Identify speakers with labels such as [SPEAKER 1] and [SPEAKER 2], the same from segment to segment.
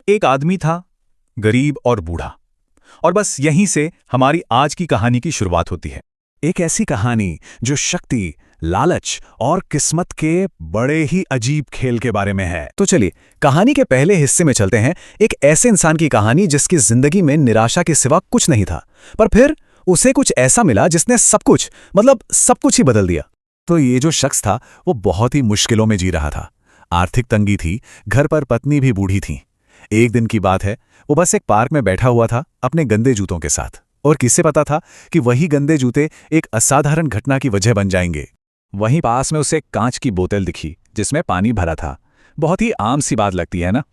[SPEAKER 1] एक आदमी था, गरीब और बूढ़ा। और बस यहीं से हमारी आज की कहानी की शुरुआत होती है।
[SPEAKER 2] एक ऐसी कहानी जो शक्ति, लालच और किस्मत के बड़े ही अजीब खेल के बारे में है। तो चलिए कहानी के पहले हिस्से में चलते हैं। एक ऐसे इंसान की कहानी जिसकी जिंदगी में निराशा के सिवा कुछ नहीं था, पर फिर उसे कुछ ऐसा मिला जिसने सब कुछ ही बदल दिया। तो ये जो शख्स था वो बहुत ही मुश्किलों में जी रहा था। आर्थिक तंगी थी, घर पर पत्नी भी बूढ़ी थी। एक दिन की बात है, वो बस एक पार्क में बैठा हुआ था अपने गंदे जूतों के साथ। और किसे पता था कि वही गंदे जूते एक असाधारण घटना की वजह बन जाएंगे। वहीं पास में उसे एक कांच की बोतल दिखी जिसमें पानी भरा था। बहुत ही आम सी बात लगती है ना।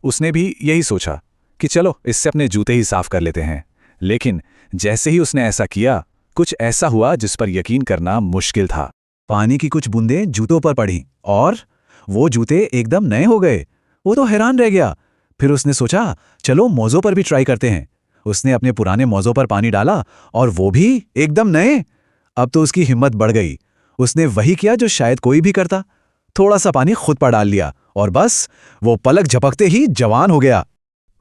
[SPEAKER 2] उसने भी यही सोचा कि चलो इससे अपने जूते ही साफ कर लेते हैं। लेकिन जैसे ही उसने ऐसा किया, कुछ ऐसा हुआ जिस पर यकीन करना मुश्किल था। पानी की कुछ बूंदें जूतों पर पड़ी और वो जूते एकदम नए हो गए। वो तो हैरान रह गया। फिर उसने सोचा चलो मोज़ों पर भी ट्राई करते हैं। उसने अपने पुराने मोज़ों पर पानी डाला और वो भी एकदम नए। अब तो उसकी हिम्मत बढ़ गई। उसने वही किया जो शायद कोई भी करता, थोड़ा सा पानी खुद पर डाल लिया और बस वो पलक झपकते ही जवान हो गया।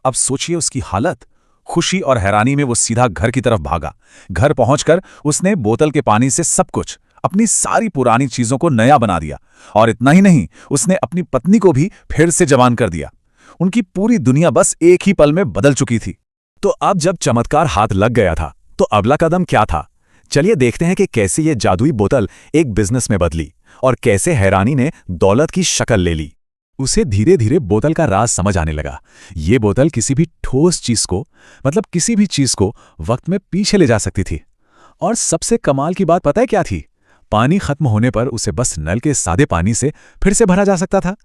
[SPEAKER 1] अब सोचिए उसकी हालत। खुशी और हैरानी में वो सीधा घर की तरफ भागा। घर पहुंचकर उसने बोतल के पानी से सब कुछ, अपनी सारी पुरानी चीजों को नया बना दिया। और इतना ही नहीं, उसने अपनी पत्नी को भी फिर से जवान कर दिया। उनकी पूरी दुनिया बस एक ही पल में बदल चुकी थी।
[SPEAKER 2] तो अब जब चमत्कार हाथ लग गया था, तो अगला कदम क्या था? चलिए देखते हैं कि कैसे ये जादुई बोतल एक बिजनेस में बदली और कैसे हैरानी ने दौलत की शक्ल ले ली। उसे धीरे धीरे बोतल का राज समझ आने लगा। ये बोतल किसी भी ठोस चीज को, किसी भी चीज को वक्त में पीछे ले जा सकती थी। और सबसे कमाल की बात पता है क्या थी? पानी खत्म होने पर उसे बस नल के सादे पानी से फिर से भरा जा सकता था।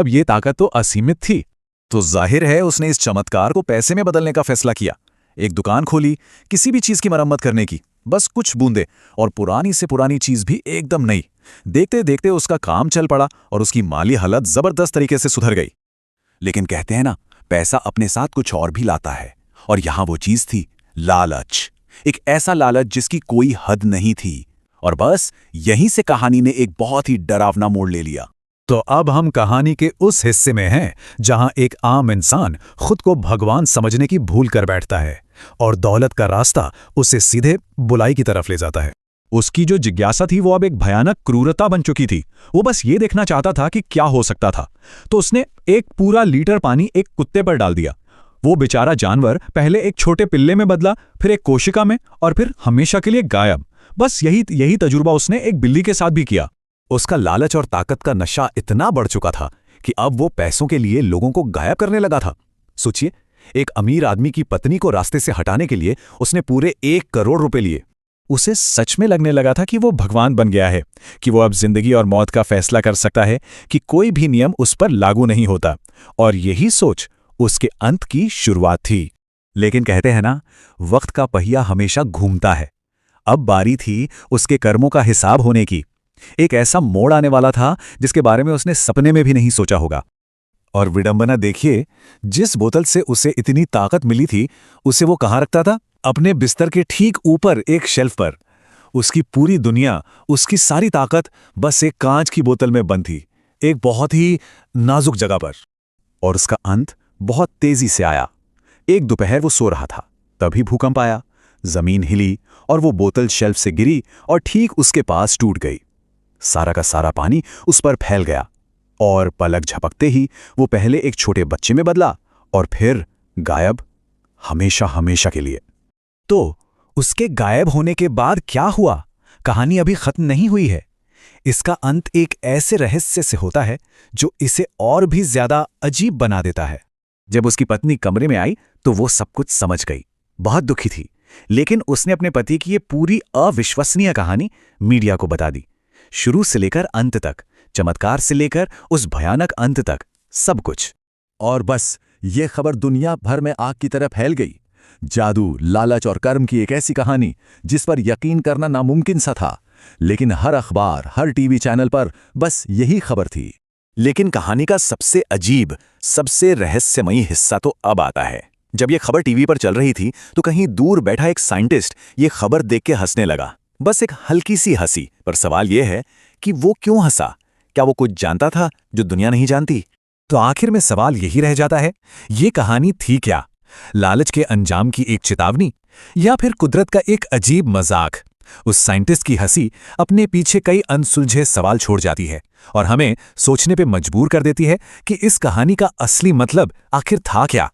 [SPEAKER 2] ये ताकत तो असीमित थी। तो जाहिर है उसने इस चमत्कार को पैसे में बदलने का फैसला किया। एक दुकान खोली, किसी भी चीज की मरम्मत करने की, बस कुछ बूंदे, और पुरानी से पुरानी चीज भी एकदम नई। देखते देखते उसका काम चल पड़ा और उसकी माली हालत जबरदस्त तरीके से सुधर गई। लेकिन कहते हैं ना, पैसा अपने साथ कुछ और भी लाता है। और यहां वो चीज थी लालच। एक ऐसा लालच जिसकी कोई हद नहीं थी। और बस यहीं से कहानी ने एक बहुत ही डरावना मोड़ ले लिया। तो अब हम कहानी के उस हिस्से में हैं जहां एक आम इंसान खुद को भगवान समझने की भूल कर बैठता है और दौलत का रास्ता उसे सीधे बुराई की तरफ ले जाता है। उसकी जो जिज्ञासा थी वो अब एक भयानक क्रूरता बन चुकी थी। वो बस ये देखना चाहता था कि क्या हो सकता था। तो उसने एक पूरा लीटर पानी एक कुत्ते पर डाल दिया। वो बेचारा जानवर पहले एक छोटे पिल्ले में बदला, फिर एक कोशिका में, और फिर हमेशा के लिए गायब। बस यही तजुर्बा उसने एक बिल्ली के साथ भी किया। उसका लालच और ताकत का नशा इतना बढ़ चुका था कि अब वो पैसों के लिए लोगों को गायब करने लगा था। सोचिए, एक अमीर आदमी की पत्नी को रास्ते से हटाने के लिए उसने पूरे 1 करोड़ रुपए लिए। उसे सच में लगने लगा था कि वो भगवान बन गया है, कि वो अब जिंदगी और मौत का फैसला कर सकता है, कि कोई भी नियम उस पर लागू नहीं होता। और यही सोच उसके अंत की शुरुआत थी। लेकिन कहते हैं ना, वक्त का पहिया हमेशा घूमता है। अब बारी थी उसके कर्मों का हिसाब होने की। एक ऐसा मोड़ आने वाला था जिसके बारे में उसने सपने में भी नहीं सोचा होगा। और विडंबना देखिए, जिस बोतल से उसे इतनी ताकत मिली थी, उसे वो कहाँ रखता था? अपने बिस्तर के ठीक ऊपर एक शेल्फ पर। उसकी पूरी दुनिया, उसकी सारी ताकत बस एक कांच की बोतल में बंद थी, एक बहुत ही नाजुक जगह पर। और उसका अंत बहुत तेजी से आया। एक दोपहर वो सो रहा था, तभी भूकंप आया। जमीन हिली और वो बोतल शेल्फ से गिरी और ठीक उसके पास टूट गई। सारा का सारा पानी उस पर फैल गया और पलक झपकते ही वो पहले एक छोटे बच्चे में बदला और फिर गायब, हमेशा हमेशा के लिए। तो उसके गायब होने के बाद क्या हुआ? कहानी अभी खत्म नहीं हुई है। इसका अंत एक ऐसे रहस्य से होता है जो इसे और भी ज्यादा अजीब बना देता है। जब उसकी पत्नी कमरे में आई तो वो सब कुछ समझ गई। बहुत दुखी थी, लेकिन उसने अपने पति की ये पूरी अविश्वसनीय कहानी मीडिया को बता दी। शुरू से लेकर अंत तक, चमत्कार से लेकर उस भयानक अंत तक, सब कुछ। और बस ये खबर दुनिया भर में आग की तरह फैल गई। जादू, लालच और कर्म की एक ऐसी कहानी जिस पर यकीन करना नामुमकिन सा था। लेकिन हर अखबार, हर टीवी चैनल पर बस यही खबर थी। लेकिन कहानी का सबसे अजीब, सबसे रहस्यमयी हिस्सा तो अब आता है। जब ये खबर टीवी पर चल रही थी तो कहीं दूर बैठा एक साइंटिस्ट ये खबर देख के हंसने लगा। बस एक हल्की सी हंसी, पर सवाल यह है कि वो क्यों हंसा? क्या वो कुछ जानता था जो दुनिया नहीं जानती? तो आखिर में सवाल यही रह जाता है, ये कहानी थी क्या? लालच के अंजाम की एक चेतावनी, या फिर कुदरत का एक अजीब मजाक? उस साइंटिस्ट की हंसी अपने पीछे कई अनसुलझे सवाल छोड़ जाती है और हमें सोचने पे मजबूर कर देती है कि इस कहानी का असली मतलब आखिर था क्या।